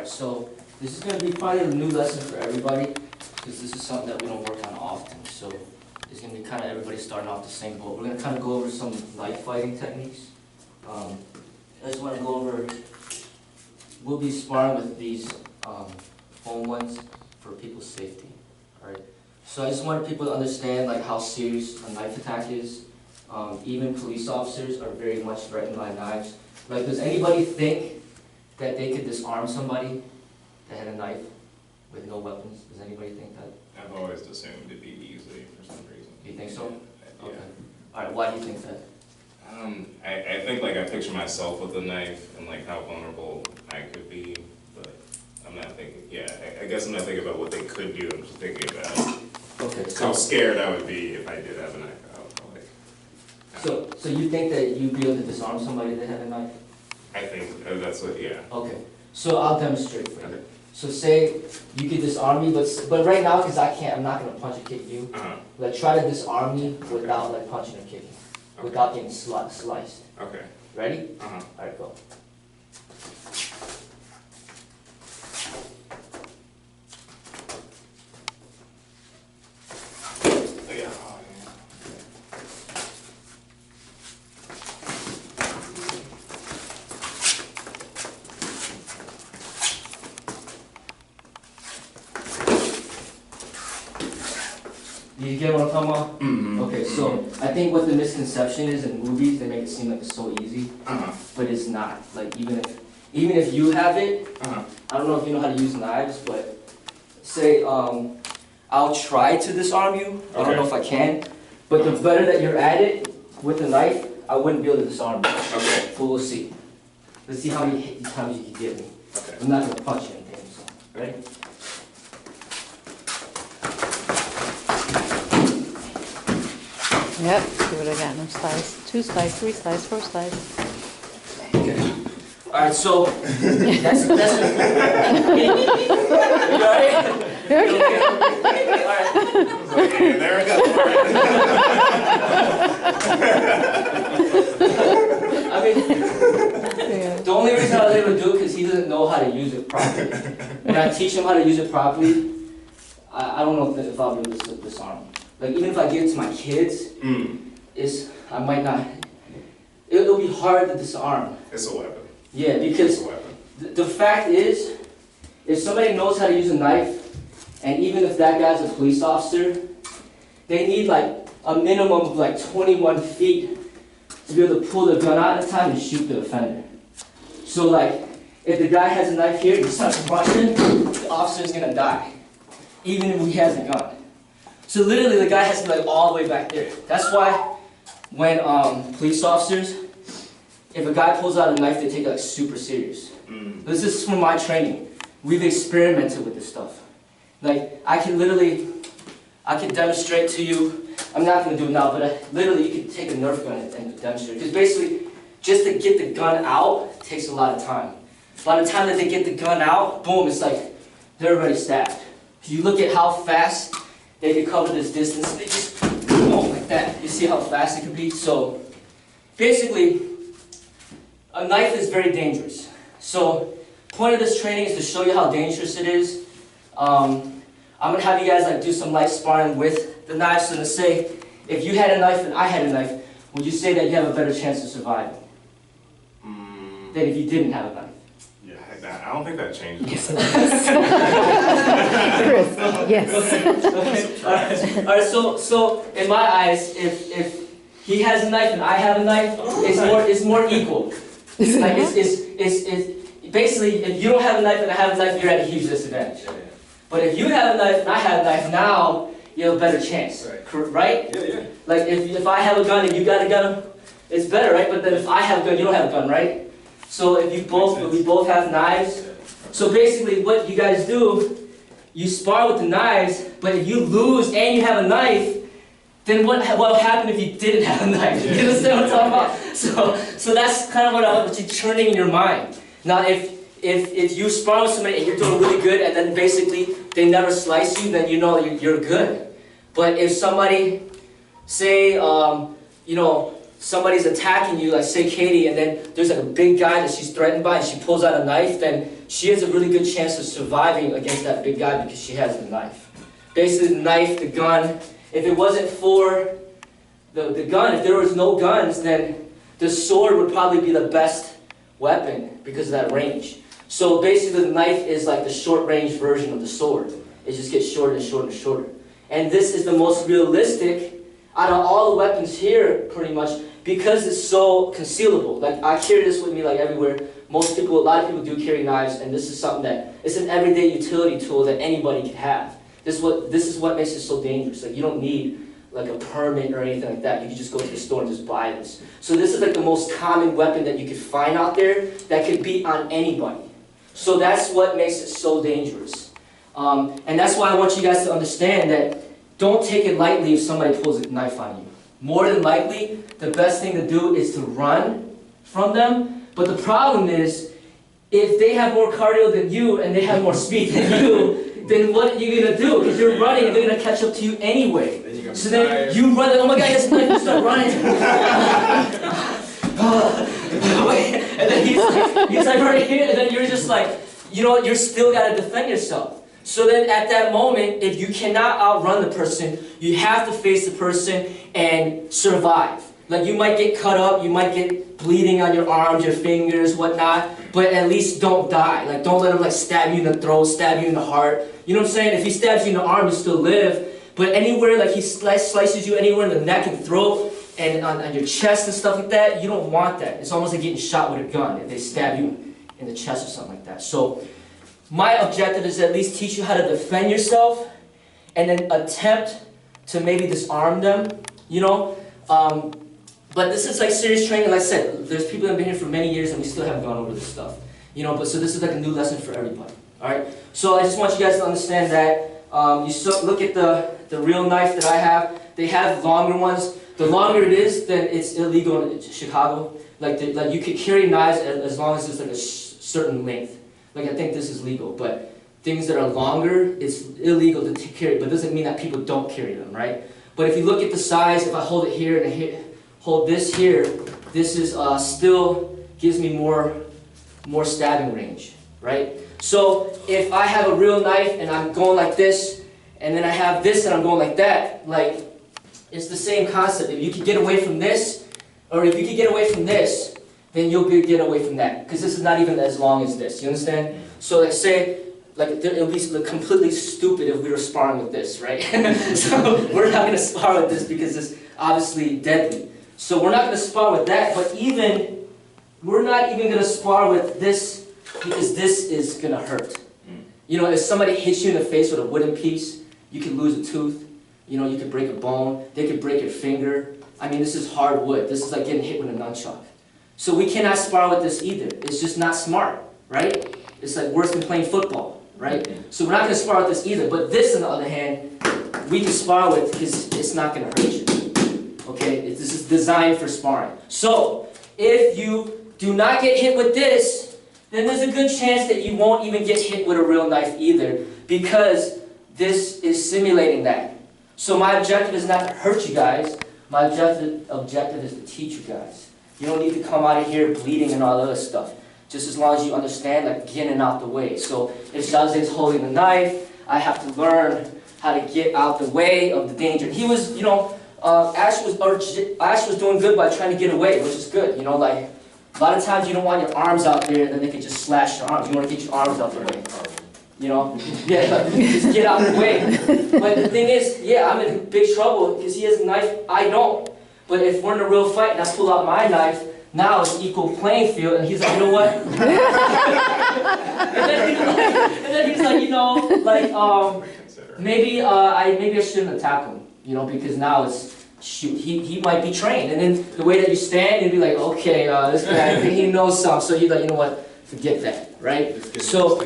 Alright, so this is going to be probably a new lesson for everybody, because this is something that we don't work on often. So it's going to be kind of everybody starting off the same boat. We're going to kind of go over some knife fighting techniques. I just want to go over, we'll be sparring with these foam ones for people's safety. Alright, so I just want people to understand like how serious a knife attack is. Even police officers are very much threatened by knives. Like, does anybody think that they could disarm somebody that had a knife with no weapons? Does anybody think that? I've always assumed it'd be easy for some reason. Do you think so? Yeah. Okay. Alright, why do you think that? I think like I picture myself with a knife and like how vulnerable I could be, but I'm not thinking, I guess I'm not thinking about what they could do, I'm just thinking about how scared I would be if I did have a knife out. So you think that you'd be able to disarm somebody that had a knife? I think that's what, yeah. Okay, so I'll demonstrate for you. Okay. So say you could disarm me, but right now, because I can't, I'm not going to punch and kick you. Like, try to disarm me without like punching and kicking, without getting sliced. Okay. Ready? Alright, go. You get what I'm talking about? Mm-hmm. Okay, so I think what the misconception is in movies, they make it seem like it's so easy, but it's not. Like even if you have it, I don't know if you know how to use knives, but say I'll try to disarm you. I don't know if I can, but the better that you're at it with the knife, I wouldn't be able to disarm you. Okay. But we'll see. Let's see how many times you can get me. Okay. I'm not gonna punch you or anything. So ready? Yep, see what I got. No slice. 2 slice, 3 slice, 4 slice. Okay. Alright, so that's you alright? Alright. Yeah, there we go. I mean, the only reason I was able to do it because he doesn't know how to use it properly. When I teach him how to use it properly, I don't know if I'll be able to disarm him. Like, even if I give it to my kids, I might not, it'll be hard to disarm. It's a weapon. Yeah, because the fact is, if somebody knows how to use a knife, and even if that guy's a police officer, they need like a minimum of like 21 feet to be able to pull the gun out in time and shoot the offender. So like, if the guy has a knife here, he starts running, the officer's gonna die, even if he has a gun. So literally the guy has to be like all the way back there. That's why when police officers, if a guy pulls out a knife, they take it like super serious. This is from my training. We've experimented with this stuff. Like I can demonstrate to you. I'm not going to do it now, but literally you can take a Nerf gun and demonstrate. Because basically, just to get the gun out takes a lot of time. By the time that they get the gun out, boom, it's like they're already stabbed. If you look at how fast they can cover this distance, they just boom, like that. You see how fast it can be? So basically, a knife is very dangerous. So point of this training is to show you how dangerous it is. I'm going to have you guys like do some light sparring with the knife. So to say, if you had a knife and I had a knife, would you say that you have a better chance of surviving than if you didn't have a knife? Yeah, I don't think that changes. Yes, it does. Chris, yes. Okay. All right. So in my eyes, if he has a knife and I have a knife, it's more equal. Like it's basically, if you don't have a knife and I have a knife, you're at a huge disadvantage. But if you have a knife and I have a knife, now you have a better chance, right? Yeah. Like if I have a gun and you got a gun, it's better, right? But then if I have a gun, you don't have a gun, right? So if we both have knives, so basically what you guys do, you spar with the knives, but if you lose and you have a knife, then what will happen if you didn't have a knife? You understand what I'm talking about? So that's kind of what you're churning in your mind. Now if you spar with somebody and you're doing really good and then basically they never slice you, then you know you're good. But if somebody, say, somebody's attacking you, like say Katie, and then there's like a big guy that she's threatened by and she pulls out a knife, then she has a really good chance of surviving against that big guy because she has the knife. Basically, the knife, the gun. If it wasn't for the gun, if there was no guns, then the sword would probably be the best weapon because of that range. So basically, the knife is like the short-range version of the sword. It just gets shorter and shorter and shorter. And this is the most realistic out of all the weapons here, pretty much, because it's so concealable. Like, I carry this with me like everywhere. Most people, a lot of people do carry knives, and this is something that, it's an everyday utility tool that anybody can have. This is what makes it so dangerous. Like, you don't need like a permit or anything like that. You can just go to the store and just buy this. So this is like the most common weapon that you could find out there that could beat on anybody. So that's what makes it so dangerous. And that's why I want you guys to understand that don't take it lightly if somebody pulls a knife on you. More than likely, the best thing to do is to run from them. But the problem is, if they have more cardio than you and they have more speed than you, then what are you going to do? Because you're running and they're going to catch up to you anyway. So then you run, oh my God, it's knife, you start running. And then he's like right here, and then you're just like, you know what, you're still got to defend yourself. So then at that moment, if you cannot outrun the person, you have to face the person and survive. Like, you might get cut up, you might get bleeding on your arms, your fingers, whatnot, but at least don't die. Like, don't let him like stab you in the throat, stab you in the heart. You know what I'm saying? If he stabs you in the arm, you still live. But anywhere, like he slices you anywhere in the neck and throat and on your chest and stuff like that, you don't want that. It's almost like getting shot with a gun if they stab you in the chest or something like that. So my objective is to at least teach you how to defend yourself and then attempt to maybe disarm them, you know. But this is like serious training. Like I said, there's people that have been here for many years and we still haven't gone over this stuff, you know. But so this is like a new lesson for everybody. All right. So I just want you guys to understand that look at the real knife that I have. They have longer ones. The longer it is, then it's illegal in Chicago. Like you could carry knives as long as it's like a certain length. Like, I think this is legal, but things that are longer, it's illegal to carry. But it doesn't mean that people don't carry them, right? But if you look at the size, if I hold it here and hold this here, this is still gives me more stabbing range, right? So if I have a real knife and I'm going like this, and then I have this and I'm going like that, like, it's the same concept. If you can get away from this, or if you can get away from this, then you'll get away from that. Because this is not even as long as this, you understand? So let's say, like, it would be completely stupid if we were sparring with this, right? So we're not going to spar with this because it's obviously deadly. So we're not going to spar with that, but we're not even going to spar with this because this is going to hurt. You know, if somebody hits you in the face with a wooden piece, you could lose a tooth. You know, you could break a bone. They could break your finger. I mean, this is hard wood. This is like getting hit with a nunchuck. So we cannot spar with this either. It's just not smart, right? It's like worse than playing football, right? So we're not going to spar with this either. But this, on the other hand, we can spar with because it's not going to hurt you. Okay? This is designed for sparring. So if you do not get hit with this, then there's a good chance that you won't even get hit with a real knife either, because this is simulating that. So my objective is not to hurt you guys. My objective is to teach you guys. You don't need to come out of here bleeding and all that other stuff. Just as long as you understand, like, getting out the way. So if Jose holding the knife, I have to learn how to get out the way of the danger. He was, you know, Ash was doing good by trying to get away, which is good. You know, like, a lot of times you don't want your arms out there and then they can just slash your arms. You want to get your arms out the way. You know? Yeah, just get out the way. But the thing is, yeah, I'm in big trouble because he has a knife, I don't. But if we're in a real fight and I pull out my knife, now it's equal playing field, and he's like, you know what? and then he's like, you know, like, maybe I shouldn't attack him, you know, because now it's, shoot, he might be trained. And then the way that you stand, you'd be like, okay, this guy, I think he knows something. So you're like, you know what, forget that, right? So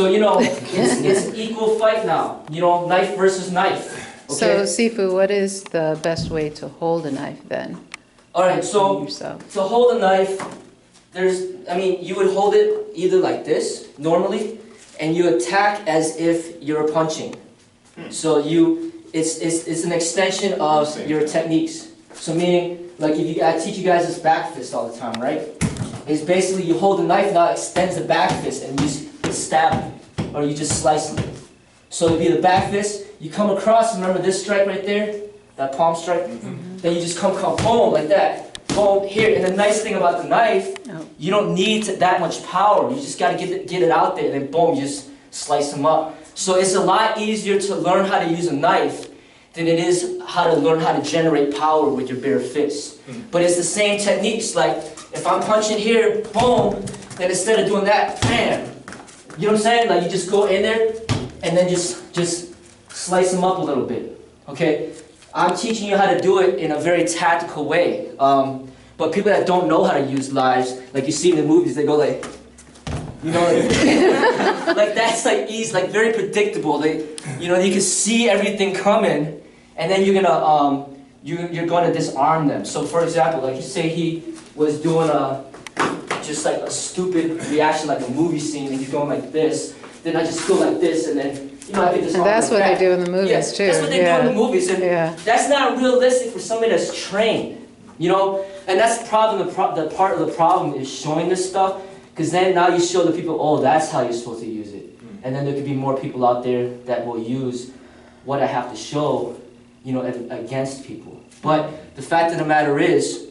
you know, it's an equal fight now, you know, knife versus knife. Okay? So, Sifu, what is the best way to hold a knife then? All right, so to hold a knife, you would hold it either like this, normally, and you attack as if you're punching. So it's an extension of your techniques. So meaning, like, I teach you guys this back fist all the time, right? It's basically you hold the knife, now it extends the back fist, and stab them, or you just slice them. So it'd be the back fist, you come across, remember this strike right there? That palm strike? Then you just come boom, like that. Boom, here. And the nice thing about the knife, you don't need that much power. You just gotta get it out there, and then boom, you just slice them up. So it's a lot easier to learn how to use a knife than it is how to learn how to generate power with your bare fist. But it's the same techniques. Like, if I'm punching here, boom, then instead of doing that, bam. You know what I'm saying? Like, you just go in there, and then just slice them up a little bit, okay? I'm teaching you how to do it in a very tactical way. But people that don't know how to use knives, like you see in the movies, they go like, you know, like that's like easy, like very predictable. You know, you can see everything coming, and then you're gonna disarm them. So for example, like you say he was doing just like a stupid reaction, like a movie scene, and he's going like this. Then I just go like this, and then you know I can just. And that's what they do in the movies too. That's what they do in the movies, and that's not realistic for somebody that's trained. You know, and that's the problem. The part of the problem is showing this stuff, because then now you show the people, oh, that's how you're supposed to use it, and then there could be more people out there that will use what I have to show, you know, against people. But the fact of the matter is,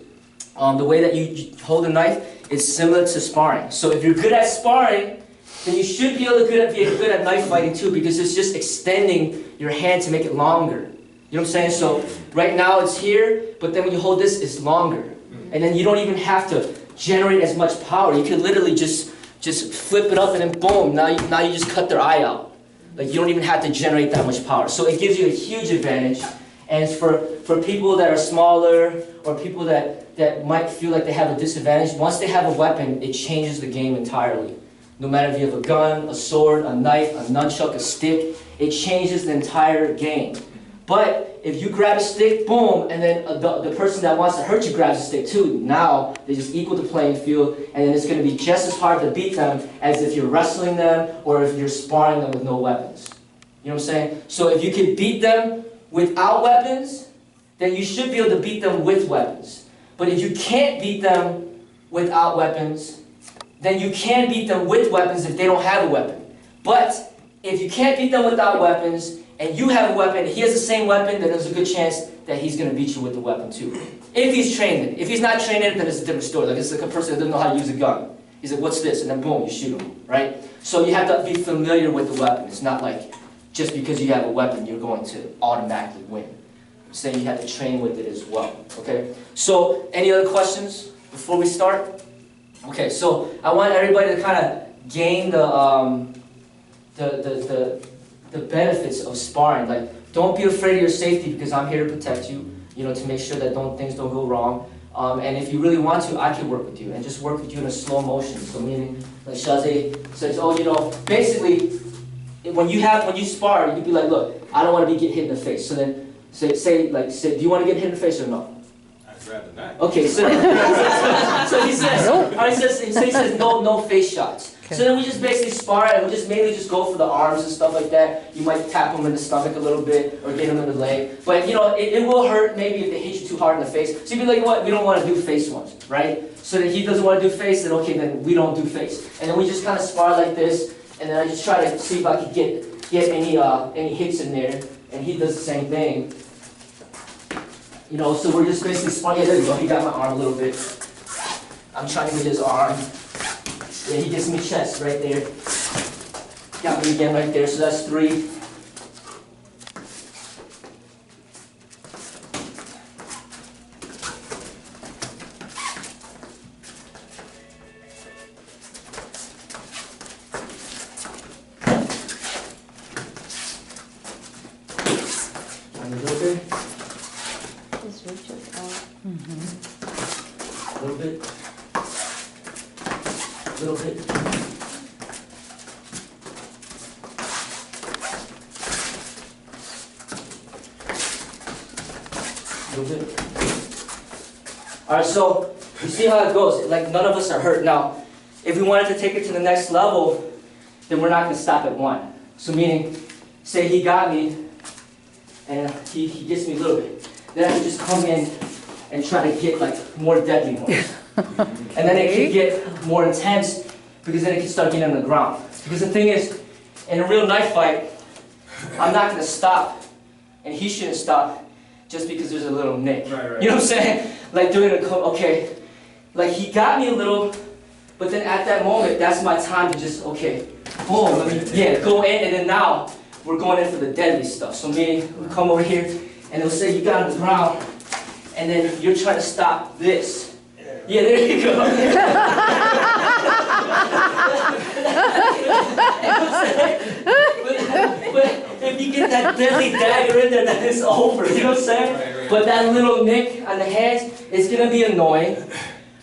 the way that you hold a knife is similar to sparring. So if you're good at sparring, then you should be able to be good at knife fighting too, because it's just extending your hand to make it longer. You know what I'm saying? So right now it's here, but then when you hold this, it's longer. And then you don't even have to generate as much power. You can literally just flip it up and then boom, now you just cut their eye out. Like you don't even have to generate that much power. So it gives you a huge advantage. And for people that are smaller, or people that might feel like they have a disadvantage, once they have a weapon, it changes the game entirely. No matter if you have a gun, a sword, a knife, a nunchuck, a stick, it changes the entire game. But if you grab a stick, boom, and then the person that wants to hurt you grabs a stick too, now they just equal the playing field, and then it's going to be just as hard to beat them as if you're wrestling them or if you're sparring them with no weapons. You know what I'm saying? So if you can beat them without weapons, then you should be able to beat them with weapons. But if you can't beat them without weapons, then you can beat them with weapons if they don't have a weapon. But if you can't beat them without weapons, and you have a weapon, he has the same weapon, then there's a good chance that he's going to beat you with the weapon too. If he's trained in it. If he's not trained in it, then it's a different story. Like it's like a person that doesn't know how to use a gun. He's like, what's this? And then boom, you shoot him, right? So you have to be familiar with the weapon. It's not like just because you have a weapon, you're going to automatically win. I'm saying you have to train with it as well, okay? So, any other questions before we start? Okay, so I want everybody to kind of gain the benefits of sparring. Like, don't be afraid of your safety, because I'm here to protect you, you know, to make sure that things don't go wrong. And if you really want to, I can work with you, and just work with you in a slow motion. So meaning, like Shazay says, oh, you know, basically, when you spar, you'd be like, look, I don't want to get hit in the face. So then, say, do you want to get hit in the face or no? I'd rather not. Okay, so he says no face shots. Okay. So then we just basically spar, and we just mainly just go for the arms and stuff like that. You might tap them in the stomach a little bit, or get them in the leg. But you know, it will hurt maybe if they hit you too hard in the face. So you'd be like, what? We don't want to do face ones, right? So then he doesn't want to do face, then okay, then we don't do face. And then we just kind of spar like this, and then I just try to see if I could get any hits in there, and he does the same thing. You know, so we're just basically sparring. Yeah, there you go. He got my arm a little bit. I'm trying to get his arm. Yeah, he gets me chest right there. Got me again right there, so that's 3. And a little bit. Just reach it out. A little bit. A little bit. A little bit. Alright, so you see how it goes. Like, none of us are hurt. Now, if we wanted to take it to the next level, then we're not going to stop at 1. So meaning, say he got me, and he gets me a little bit. Then I can just come in and try to get like more deadly ones. And then it can get more intense, because then it can start getting on the ground. Because the thing is, in a real knife fight, I'm not going to stop, and he shouldn't stop just because there's a little nick. Right. You know what I'm saying? Like doing okay, like he got me a little, but then at that moment, that's my time to just, okay, boom, go in, and then now, we're going in for the deadly stuff. So me, we come over here, and they'll say you got on the ground, and then you're trying to stop this. Yeah, there you go. but if you get that deadly dagger in there, then it's over. You know what I'm saying? Right. But that little nick on the hands is gonna be annoying.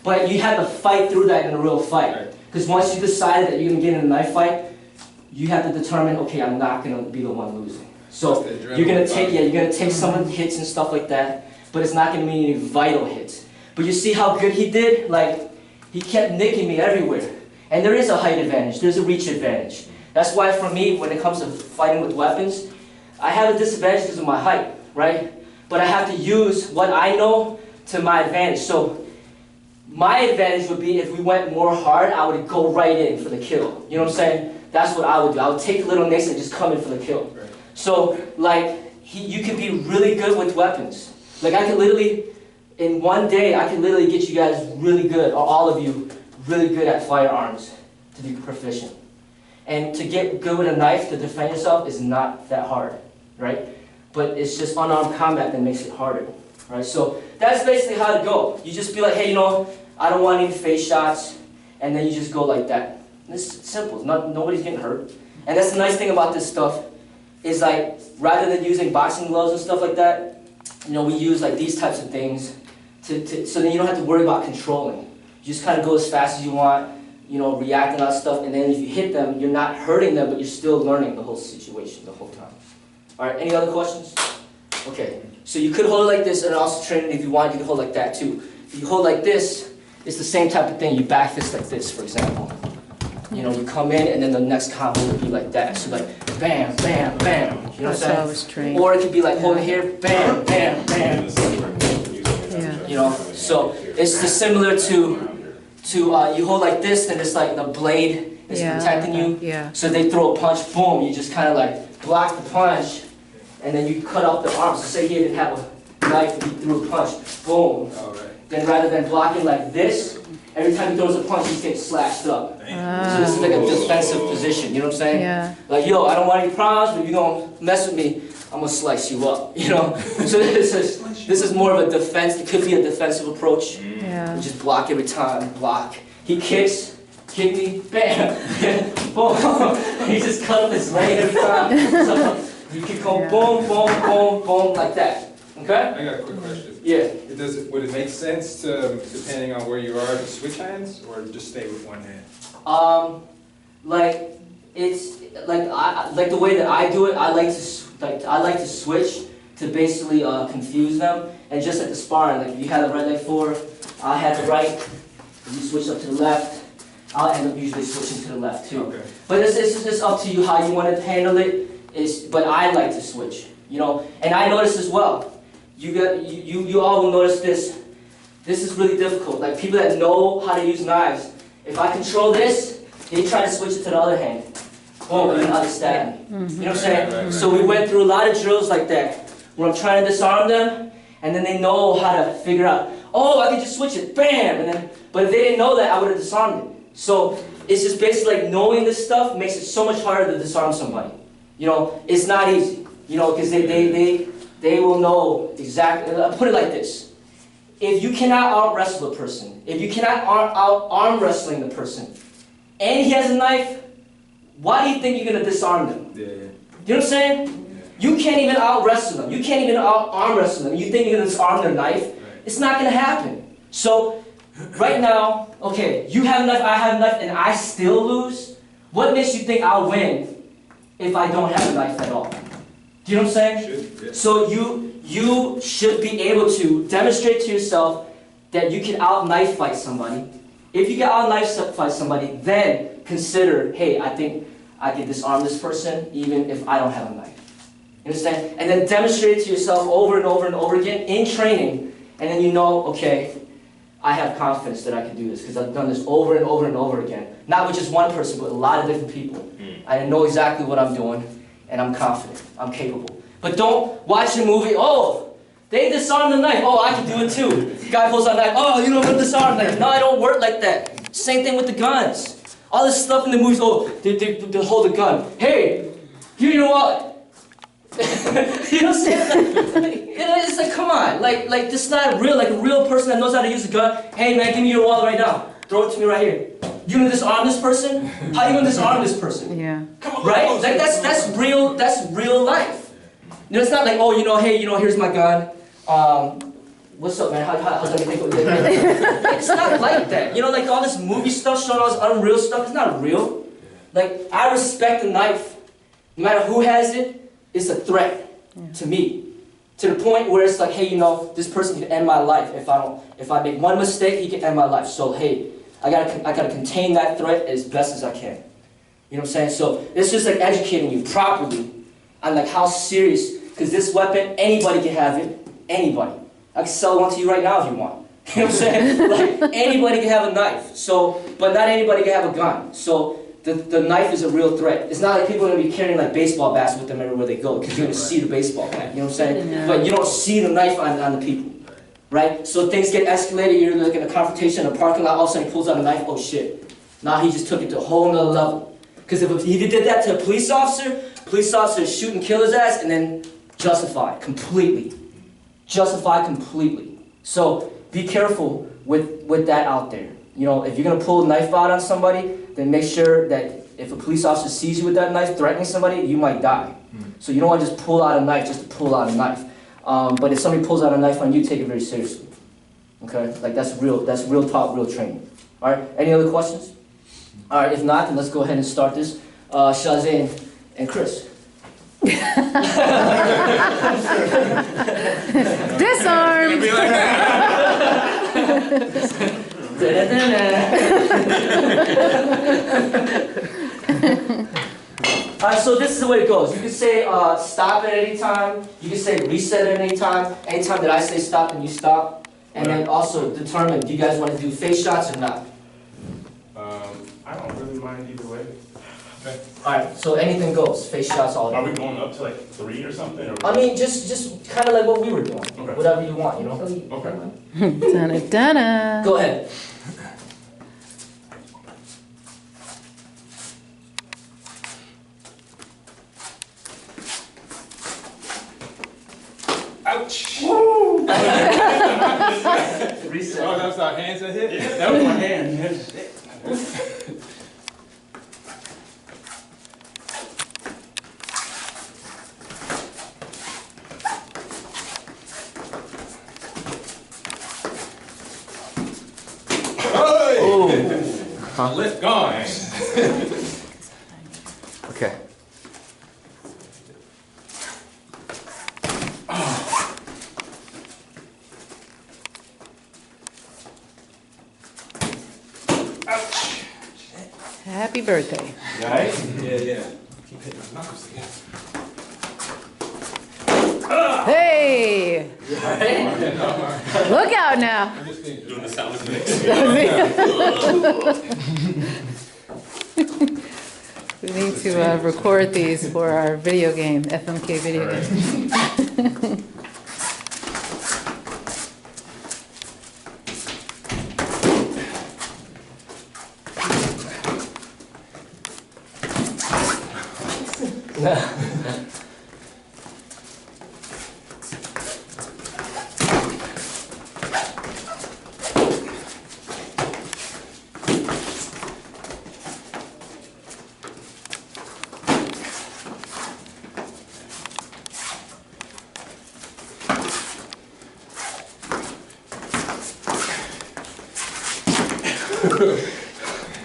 But you have to fight through that in a real fight. Because once you decided that you're gonna get in a knife fight, you have to determine, okay, I'm not gonna be the one losing. So you're gonna take some of the hits and stuff like that, but it's not gonna be any vital hits. But you see how good he did? Like, he kept nicking me everywhere. And there is a height advantage, there's a reach advantage. That's why for me, when it comes to fighting with weapons, I have a disadvantage because of my height, right? But I have to use what I know to my advantage. So my advantage would be if we went more hard, I would go right in for the kill. You know what I'm saying? That's what I would do. I would take the little nicks and just come in for the kill. Right. So, like, you can be really good with weapons. Like, I could literally, in one day, I could literally get you guys really good, or all of you, really good at firearms to be proficient. And to get good with a knife to defend yourself is not that hard, right? But it's just unarmed combat that makes it harder, right? So that's basically how to go. You just be like, hey, you know, I don't want any face shots, and then you just go like that. It's simple. Nobody's getting hurt. And that's the nice thing about this stuff is like, rather than using boxing gloves and stuff like that, you know, we use like these types of things so then you don't have to worry about controlling. You just kind of go as fast as you want, you know, reacting on stuff, and then if you hit them, you're not hurting them, but you're still learning the whole situation the whole time. All right, any other questions? Okay, so you could hold it like this, and also training, if you want, you can hold like that too. If you hold like this, it's the same type of thing. You back fist like this, for example. You know, you come in, and then the next combo would be like that. So like, bam, bam, bam. You know what I'm That's how I saying? was trained. Or it could be like holding here, bam, bam, bam. Yeah. You know, so it's just similar to you hold like this, then it's like the blade is protecting you. Yeah. So they throw a punch, boom, you just kind of like block the punch, and then you cut off the arm. So say he didn't have a knife and he threw a punch, boom. All right. Then rather than blocking like this, every time he throws a punch, he's getting slashed up. So this is like a defensive position, you know what I'm saying? Yeah. Like, yo, I don't want any problems, but if you don't mess with me, I'm gonna slice you up, you know? So this is more of a defense, it could be a defensive approach. Yeah. You just block every time, block. He kicks, kick me, bam, boom. He just cut up his leg every time. So you can go boom, boom, boom, boom, like that. Okay? I got a quick question. Yeah. Would it make sense to, depending on where you are, to switch hands, or just stay with one hand? Like it's like the way that I do it. I like to switch to basically confuse them, and just like the sparring, like if you had the right leg forward, I had the right. You switch up to the left. I'll end up usually switching to the left too. Okay. But it's just up to you how you want to handle it. But I like to switch, you know. And I notice as well. You all will notice this. This is really difficult. Like people that know how to use knives. If I control this, they try to switch it to the other hand. Boom, and then other stab me. You know what I'm saying? Right. So we went through a lot of drills like that, where I'm trying to disarm them, and then they know how to figure out, oh, I can just switch it, bam, and then, but if they didn't know that, I would have disarmed it. So it's just basically like knowing this stuff makes it so much harder to disarm somebody. You know, it's not easy, you know, because they will know exactly. I'll put it like this. If you cannot out-wrestle a person, if you cannot out-arm wrestling the person, and he has a knife, why do you think you're going to disarm them? Yeah. You know what I'm saying? You can't even out-wrestle them. You can't even out-arm wrestle them. You think you're going to disarm their knife? Right. It's not going to happen. So, right now, okay, you have a knife, I have a knife, and I still lose? What makes you think I'll win if I don't have a knife at all? Do you know what I'm saying? Should, yeah. So you should be able to demonstrate to yourself that you can out-knife fight somebody. If you can out-knife fight somebody, then consider, hey, I think I can disarm this person even if I don't have a knife. You understand? And then demonstrate it to yourself over and over and over again in training, and then you know, okay, I have confidence that I can do this because I've done this over and over and over again. Not with just one person, but a lot of different people. I know exactly what I'm doing, and I'm confident. I'm capable. But don't watch a movie, oh, they disarmed the knife. Oh, I can do it too. Guy pulls out a knife. Oh, you know what disarm knife. No, I don't work like that. Same thing with the guns. All this stuff in the movies, oh, they hold a gun. Hey, give me your wallet. You know what I'm saying? It's like, come on. Like this is not real. Like a real person that knows how to use a gun. Hey, man, give me your wallet right now. Throw it to me right here. You gonna disarm this person? How you gonna disarm this person? Yeah. Right? Like that's real life. You know, it's not like, oh, you know, hey, you know, here's my gun. What's up, man? How's that gonna think? It's not like that. You know, like all this movie stuff showing all this unreal stuff, it's not real. Like, I respect the knife. No matter who has it, it's a threat to me. To the point where it's like, hey, you know, this person can end my life. If I make one mistake, he can end my life. So hey, I gotta contain that threat as best as I can. You know what I'm saying? So it's just like educating you properly on like how serious, because this weapon, anybody can have it. Anybody. I can sell one to you right now if you want. You know what I'm saying? Like, anybody can have a knife. So, but not anybody can have a gun. So, the knife is a real threat. It's not like people are going to be carrying like baseball bats with them everywhere they go, because you're going to see the baseball bat. You know what I'm saying? Yeah. But you don't see the knife on the people. Right? So things get escalated, you're like in a confrontation in a parking lot, all of a sudden he pulls out a knife, oh shit. Now he just took it to a whole nother level. Because if he did that to a police officer would shoot and kill his ass and then justify completely. Justify completely. So be careful with that out there. You know, if you're going to pull a knife out on somebody, then make sure that if a police officer sees you with that knife threatening somebody, you might die. So you don't want to just pull out a knife just to pull out a knife. But if somebody pulls out a knife on you, take it very seriously. Okay? Like that's real talk, real training. Alright, any other questions? Alright, if not, then let's go ahead and start this. Shazane and Chris. Disarmed! Alright, so this is the way it goes. You can say stop at any time. You can say reset at any time. Anytime that I say stop, then you stop. And then also determine, do you guys want to do face shots or not? I don't really mind either way. Okay. Alright, so anything goes. Face shots all day. Are we going up to like 3 or something? Or I mean, just kind of like what we were doing. Okay. Whatever you want, you know? Okay. Dun-dun-dun-dun. Go ahead. Ouch! Woo! Reset. Oh, that's our hands that hit? Yeah, that was my hand, man. Lift gone. Okay. Happy birthday. Right? Yeah. Keep hitting my knuckles again. Hey! Look out now. Doing the sound effects. We need to record these for our video game, FMK video game.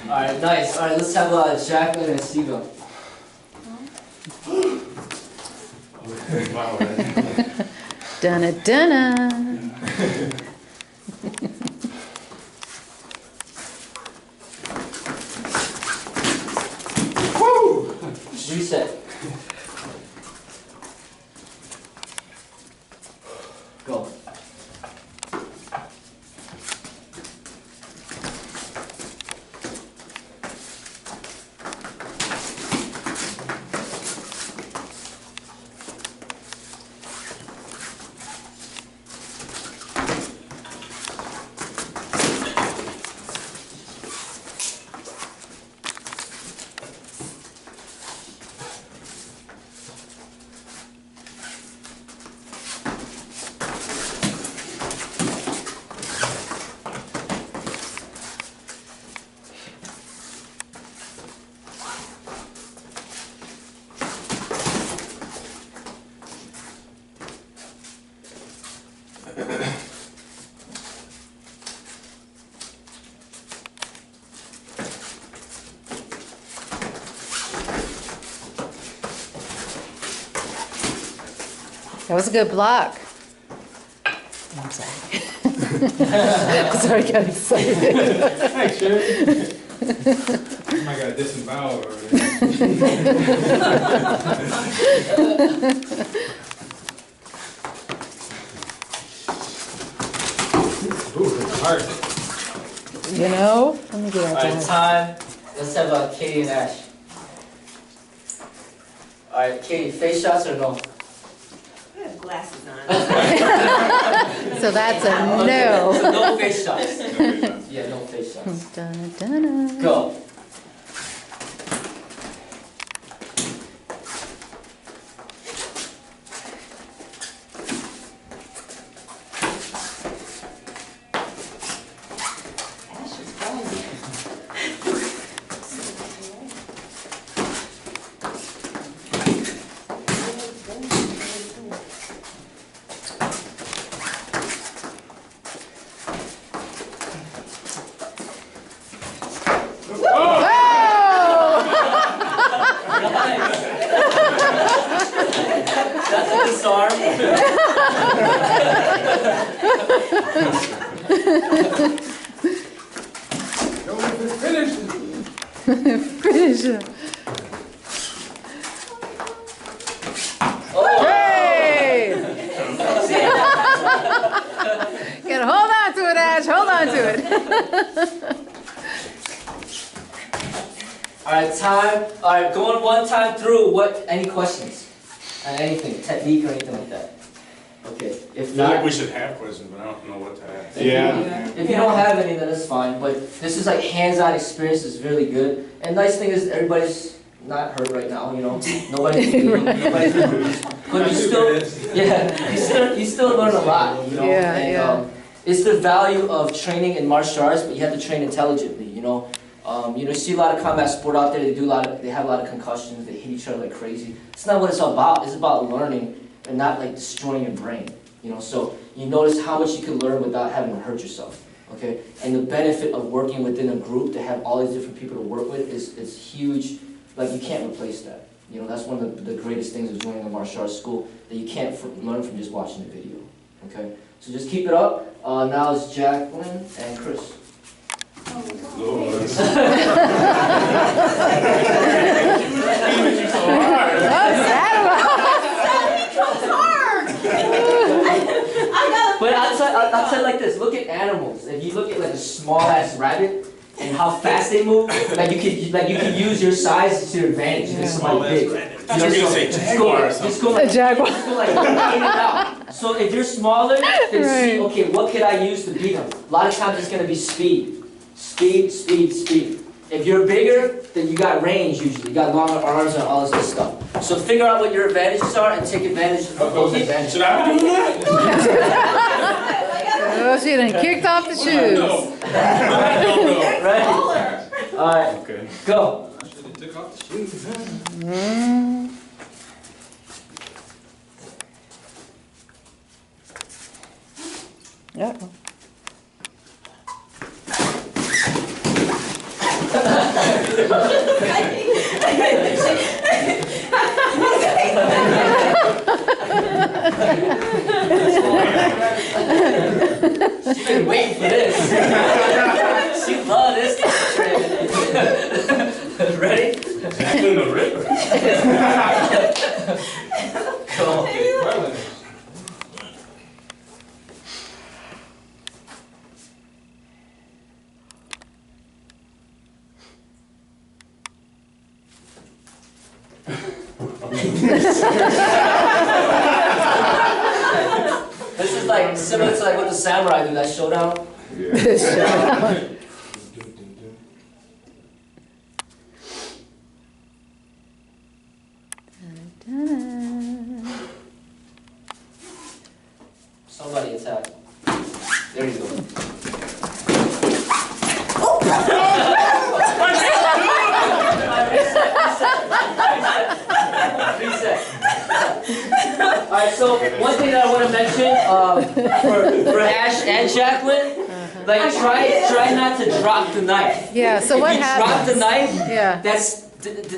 Alright, nice. Alright, let's have Jacqueline and Steve-O. Wow, Dun-dun-dun. Woo! Reset. Go. That was a good block. I'm sorry. Sorry, I got excited. Thanks, Sherry. I might got a disembowel already. Ooh, it's hard. You know? Let me get out Alright, that. time. Let's have Katie and Ash. Alright, Katie, face shots or no? I have glasses on. So that's a Okay, no. so no face shots. Yeah, no face shots. Dun-dun-dun. Go. That's a disarm. Go with the finish. Finish it. Oh. Hey! Gotta hold on to it, Ash. Hold on to it. Alright, time. Alright, going one time through. What? Any questions? On anything, technique or anything like that? Okay. If I feel not, like we should have questions, but I don't know what to ask. if you don't have any, then that's fine. But this is like hands-on experience. Is really good. And nice thing is everybody's not hurt right now. You know, nobody's bleeding, nobody's bruised. But you still, yeah, you still learn a lot. You know, Yeah, and yeah. it's the value of training in martial arts, but you have to train intelligently. You see a lot of combat sport out there. They have a lot of concussions. They hit each other like crazy. It's not what it's all about. It's about learning and not like destroying your brain. So you notice how much you can learn without having to hurt yourself. Okay, and the benefit of working within a group to have all these different people to work with is huge. Like you can't replace that. That's one of the greatest things of joining a martial arts school that you can't learn from just watching the video. Okay, so just keep it up. Now it's Jacqueline and Chris. Lord. What's that about? But I'll tell you like this. Look at animals. If you look at like a small ass rabbit and how fast they move, like you could use your size to your advantage against somebody big. I thought you were gonna say jaguar or something. Just go like, A jaguar. just go like in and out. So if you're smaller, then see, Right. okay, what could I use to beat them? A lot of times it's gonna be speed. Speed, speed, speed. If you're bigger, then you got range usually. You got longer arms and all this good stuff. So figure out what your advantages are and take advantage of those advantages. Should I be doing that? Oh, she done kicked off the shoes. No. I don't know. Ready? Alright, Okay. go. I should have took off the shoes. Uh-oh. She's been waiting for this. She loves this training. Ready? Jacqueline the Ripper. Go. This is like similar to like what the samurai do, that showdown. Somebody attack. There you go. Reset. Alright, so one thing that I want to mention for Ash and Jacqueline, like try not to drop the knife. Yeah, so what If you drop happens? the knife, Yeah. that's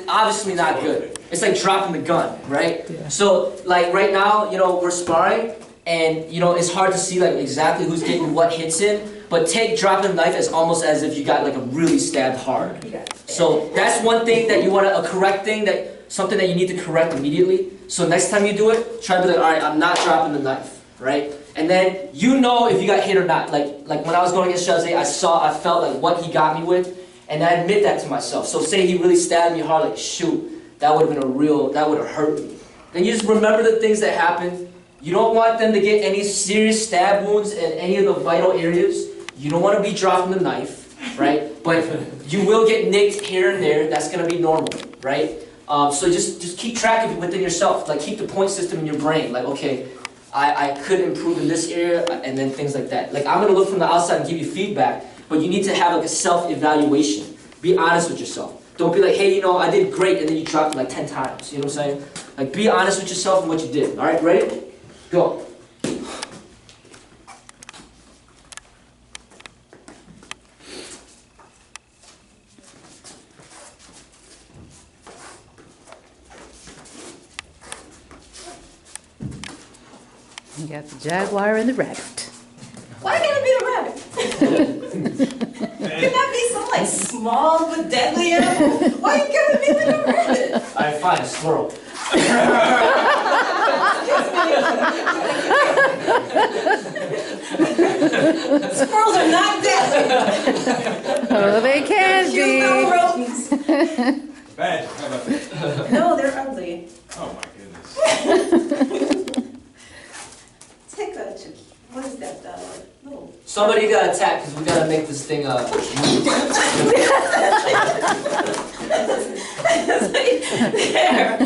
obviously not good. It's like dropping the gun, right? So like right now, you know, we're sparring, and you know it's hard to see like exactly who's getting what hits in. But take dropping the knife as almost as if you got like a really stabbed hard. So that's one thing that you want to, a correct thing, that something that you need to correct immediately. So next time you do it, try to be like, all right, I'm not dropping the knife, right? And then you know if you got hit or not. Like when I was going against Shazay, I felt like what he got me with, and I admit that to myself. So say he really stabbed me hard, like shoot, that would have been that would have hurt me. Then you just remember the things that happened. You don't want them to get any serious stab wounds in any of the vital areas. You don't want to be dropping the knife, right? But you will get nicked here and there. That's going to be normal, right? So just keep track of it within yourself. Like keep the point system in your brain. Like, okay, I could improve in this area, and then things like that. Like I'm going to look from the outside and give you feedback, but you need to have like a self-evaluation. Be honest with yourself. Don't be like, hey, you know, I did great, and then you dropped it like 10 times. You know what I'm saying? Like be honest with yourself and what you did. All right, ready? Go. You got the jaguar and the rabbit. Why can't it be the rabbit? Can that be some like small but deadly animal? Why you gotta be like a rabbit? Alright, fine, a squirrel. Squirrels are not deadly. Oh, they can Cute be. little rodents. Bad, how about that? No, they're ugly. Oh my goodness. Take a what is that? Little. Somebody got attacked because we gotta make this thing move. There.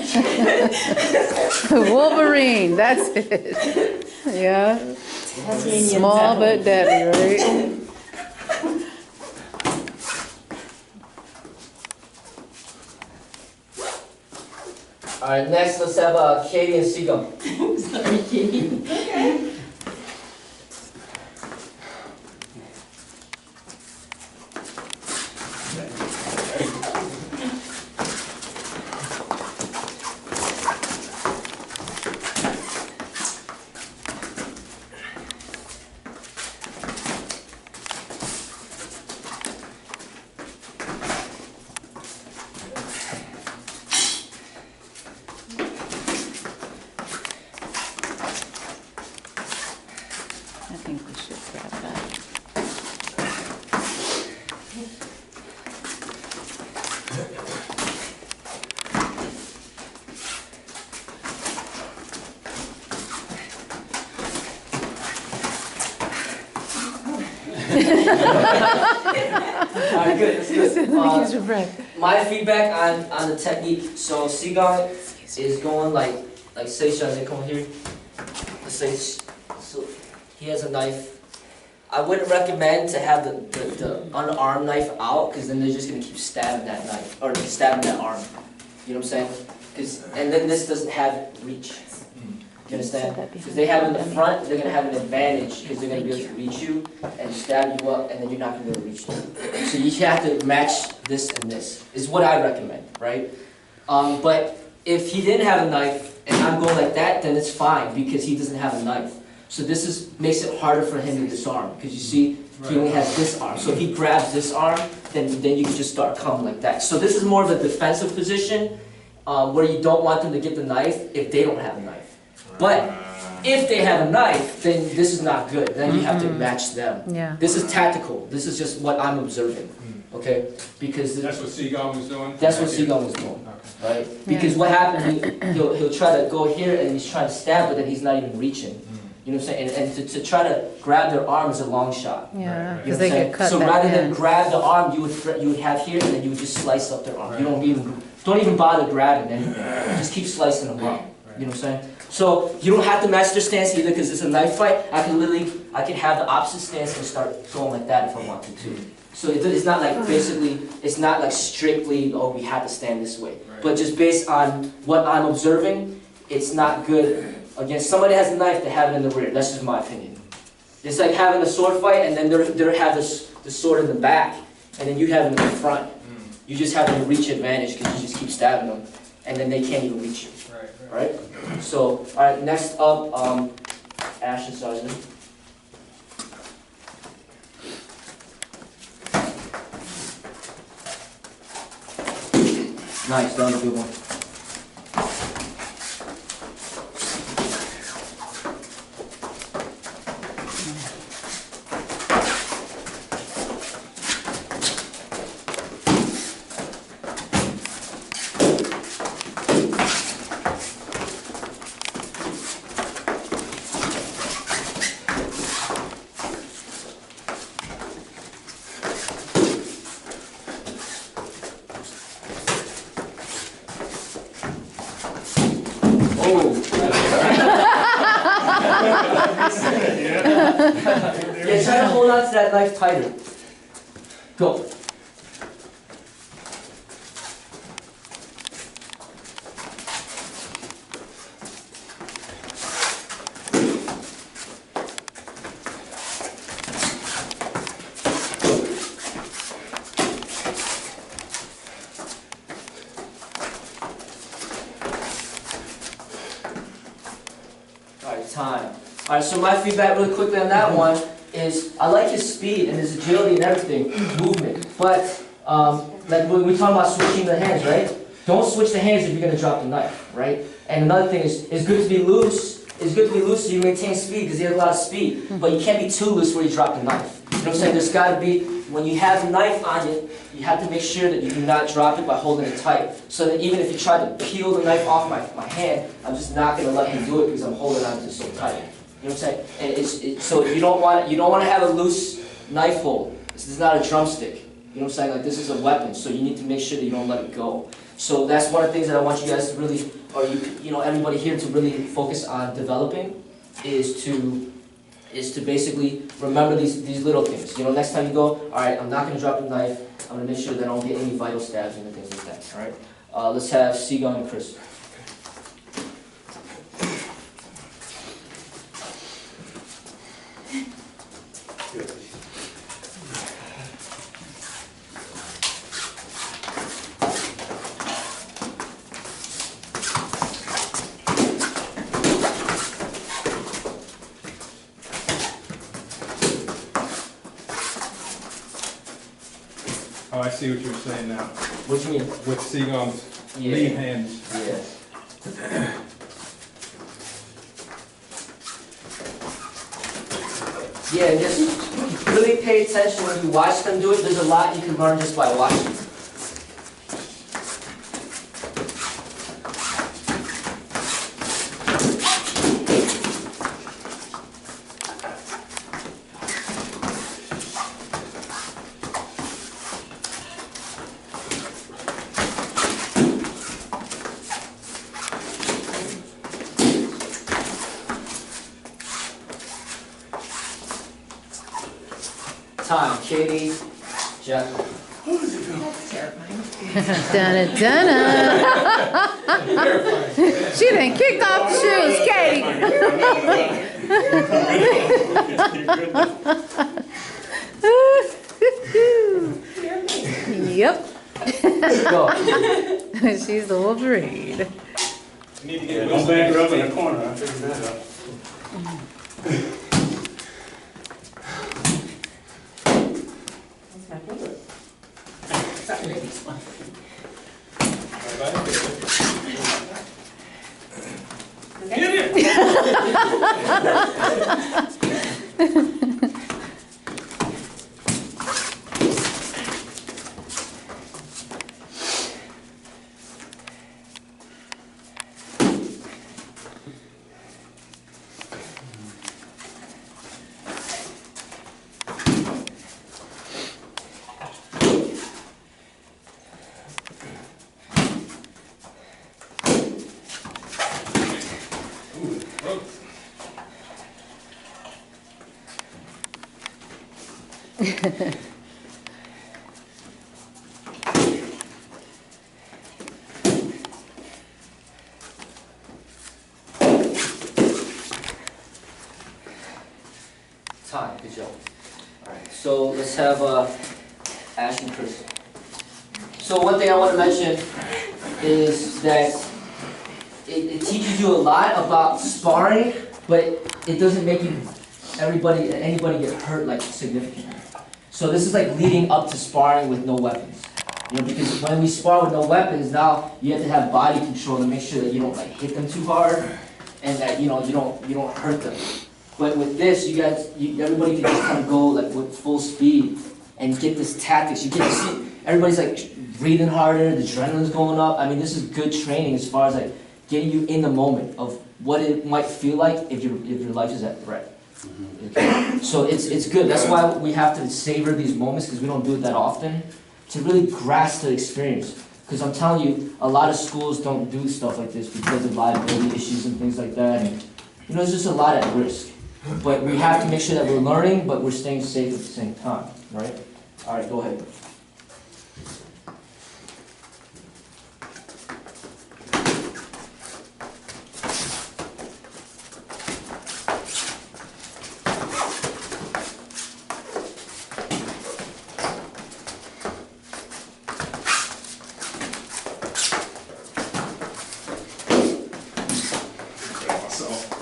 Wolverine, that's it. Yeah. Small but deadly, right? Alright, next let's have Katie and Seagull. Sorry, Katie. Okay. I think we should grab that. Alright, good, that's good. Use your breath. My feedback on the technique, so Seagull is going like say Shazay, come here. Let's say, so he has a knife. I wouldn't recommend to have the unarmed knife out, because then they're just going to keep stabbing that knife, or stabbing that arm. You know what I'm saying? And then this doesn't have reach. You understand? Because they have in the front, they're going to have an advantage, because they're going to be able to reach you and stab you up, and then you're not going to be able to reach them. So you have to match this and this, is what I recommend, right? But if he didn't have a knife, and I'm going like that, then it's fine, because he doesn't have a knife. So this makes it harder for him to disarm, because you see, he only has this arm. So if he grabs this arm, then you can just start coming like that. So this is more of a defensive position, where you don't want them to get the knife if they don't have a knife. But if they have a knife, then this is not good. Then you have to match them. Yeah. This is tactical. This is just what I'm observing, okay? Because That's what Seagull was doing? that's what Seagull was doing, Okay. right? Because what happened, he'll try to go here and he's trying to stab, but then he's not even reaching. You know what I'm saying? And to try to grab their arm is a long shot. Yeah, Right, right. You know because what they I'm saying? get cut So that rather than hand. grab the arm, you would have here, and then you would just slice up their arm. You don't even bother grabbing anything. Just keep slicing them up. You know what I'm saying? So you don't have to match their stance either, because it's a knife fight. I can have the opposite stance and start going like that if I want to too. So it's not like it's not like strictly, oh, we have to stand this way. Right. But just based on what I'm observing, it's not good against somebody that has a knife to have it in the rear. That's just my opinion. It's like having a sword fight and then they have the sword in the back and then you have it in the front. You just have a reach advantage because you just keep stabbing them and then they can't even reach you. Right? So, alright, next up, Ash and Sergeant. Nice, that was a good one. Yeah, try to hold on to that knife tighter. Go. Time. Alright, so my feedback really quickly on that one is I like his speed and his agility and everything, movement. But like when we talk about switching the hands, right? Don't switch the hands if you're gonna drop the knife, right? And another thing is it's good to be loose. It's good to be loose so you maintain speed because he has a lot of speed. But you can't be too loose where you drop the knife. You know what I'm saying? There's gotta be, when you have the knife on you, you have to make sure that you do not drop it by holding it tight. So that even if you try to peel the knife off my hand, I'm just not going to let you do it because I'm holding on to it so tight. You know what I'm saying? And so you don't want to have a loose knife hold. This is not a drumstick. You know what I'm saying? Like this is a weapon, so you need to make sure that you don't let it go. So that's one of the things that I want you guys to really, or you know, everybody here to really focus on developing, is to basically remember these little things. You know, next time you go, all right, I'm not going to drop the knife. I'm going to make sure that I don't get any vital stabs and things like that. All right. Let's have Seagun and Chris. Oh, I see what you're saying now. What do you mean? With Seagun's lead hands. Yeah. Yeah, just really pay attention when you watch them do it. There's a lot you can learn just by watching. Time, Katie, Jeff. That's terrifying. She done kicked off the shoes, Katie. Yep. Go. She's the Wolverine. Need to get Don't back her up in the corner, I figured that out. That's my favorite. It's not really this one. Time, good job. Alright, so let's have Ash and Chris. So one thing I want to mention is that it teaches you a lot about sparring, but it doesn't make anybody get hurt like significantly. So this is like leading up to sparring with no weapons. You know, because when we spar with no weapons, now you have to have body control to make sure that you don't like hit them too hard, and that you don't hurt them. But with this, everybody can just kind of go like with full speed and get this tactics. You get to see everybody's like breathing harder, the adrenaline's going up. I mean, this is good training as far as like getting you in the moment of what it might feel like if your life is at threat. Okay? So it's good. That's why we have to savor these moments, because we don't do it that often, to really grasp the experience. Because I'm telling you, a lot of schools don't do stuff like this because of liability issues and things like that. And you know, there's just a lot at risk. But we have to make sure that we're learning, but we're staying safe at the same time, right? All right, go ahead.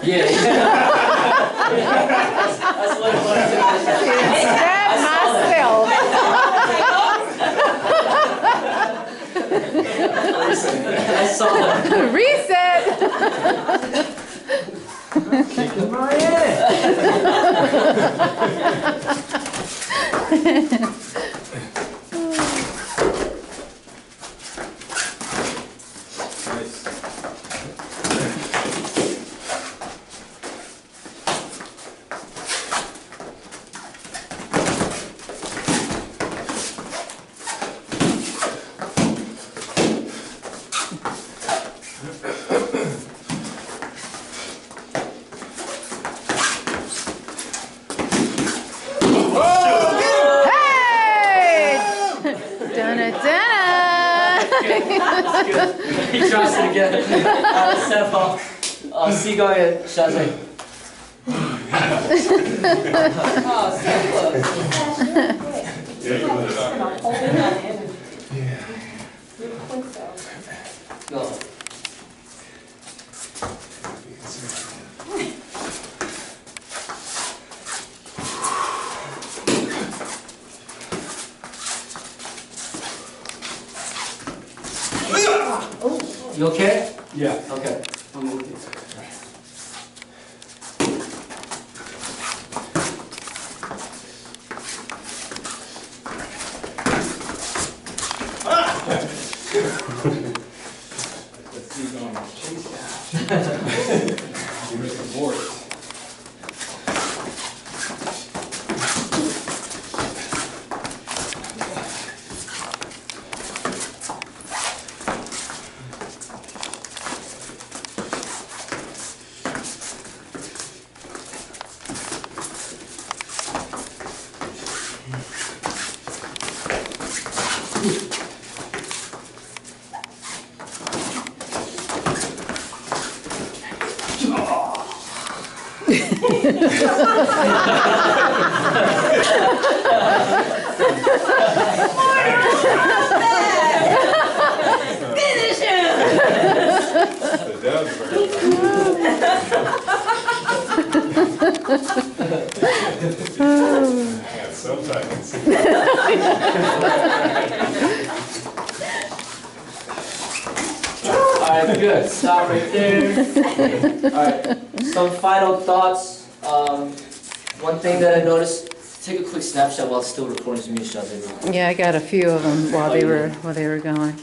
Yeah. That's what it was. I saw that. Reset! Kicking my ass. He tries it again. Stefan. See, go ahead, Shazay. Oh, so close. Go. You okay? Yeah. Okay. I'm with you. Let's see going chase down. You make a board. Finish him! Alright, good. Stop right there. Alright, some final thoughts. One thing that I noticed, take a quick snapshot while it's still recording to me, Shazay. Yeah, I got a few of them while they were going.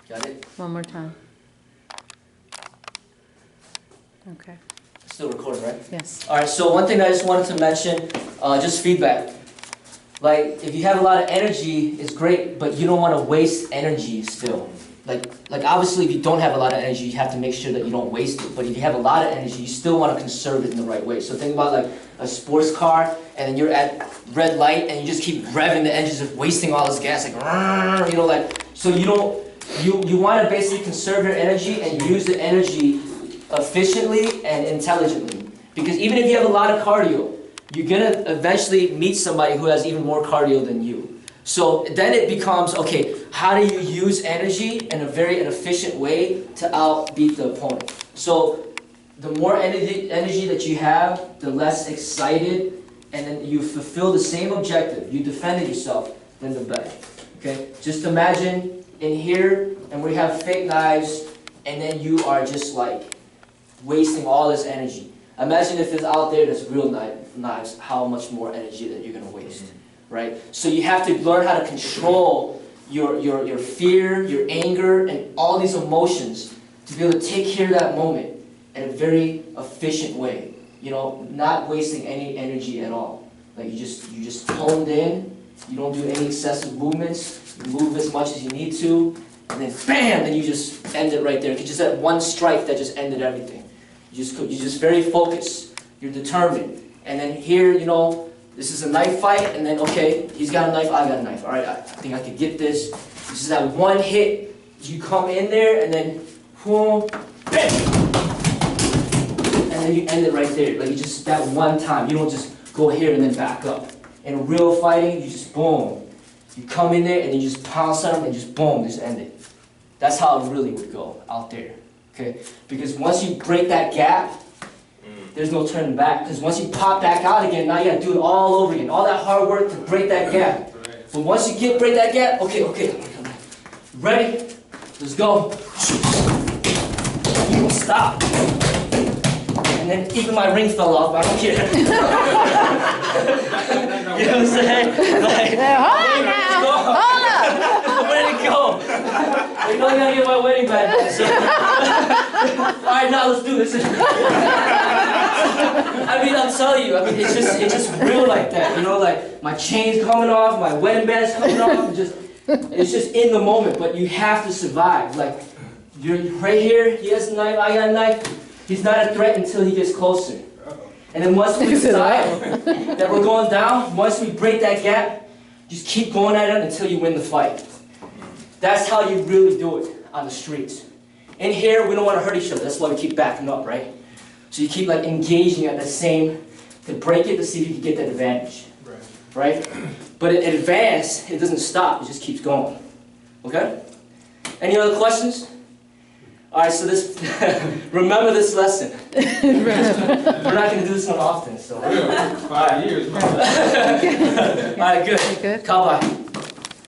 Got it? One more time. Okay. Still recording, right? Yes. Alright, so one thing I just wanted to mention, just feedback. Like, if you have a lot of energy, it's great, but you don't want to waste energy still. Like obviously, if you don't have a lot of energy, you have to make sure that you don't waste it. But if you have a lot of energy, you still want to conserve it in the right way. So think about like a sports car, and then you're at red light, and you just keep revving the engines, of wasting all this gas, like, you know, like, so you don't, you want to basically conserve your energy and use the energy efficiently and intelligently. Because even if you have a lot of cardio, you're gonna eventually meet somebody who has even more cardio than you. So then it becomes, okay, how do you use energy in a very efficient way to outbeat the opponent? So the more energy that you have, the less excited, and then you fulfill the same objective, you defended yourself, then the better. Okay? Just imagine in here, and we have fake knives, and then you are just like wasting all this energy. Imagine if it's out there that's real knives, how much more energy that you're gonna waste, right? So you have to learn how to control your fear, your anger, and all these emotions to be able to take care of that moment in a very efficient way. You know, not wasting any energy at all. Like you just honed in. You don't do any excessive movements. You move as much as you need to, and then bam, then you just end it right there. You just had one strike that just ended everything. You're just very focused. You're determined. And then here, you know, this is a knife fight, and then okay, he's got a knife, I got a knife. All right, I think I could get this. This is that one hit. You come in there, and then boom, bam, and then you end it right there. Like you just that one time. You don't just go here and then back up. In real fighting, you just boom. You come in there and you just pounce on them and just boom, just end it. That's how it really would go out there. Okay? Because once you break that gap, there's no turning back. Because once you pop back out again, now you gotta do it all over again. All that hard work to break that gap. But once you break that gap, okay. Ready? Let's go. You won't stop. And then even my ring fell off, I don't care. You know what I'm saying? Like, Hold on now! Hold up! where did it go? You know I gotta get my wedding band. So. Alright, now let's do this. I mean, I'm telling you, it's just real like that. You know, like my chain's coming off, my wedding band's coming off, it's just in the moment, but you have to survive. Like, you're right here, he has a knife, I got a knife. He's not a threat until he gets closer. And then once we decide that we're going down, once we break that gap, just keep going at it until you win the fight. That's how you really do it on the streets. In here, we don't want to hurt each other. That's why we keep backing up, right? So you keep like engaging at the same, to break it to see if you can get that advantage. Right? But in advance, it doesn't stop. It just keeps going. Okay? Any other questions? All right, so this, remember this lesson. We're not going to do this one often, so. 5 years. All right, good. Good. Cowboy.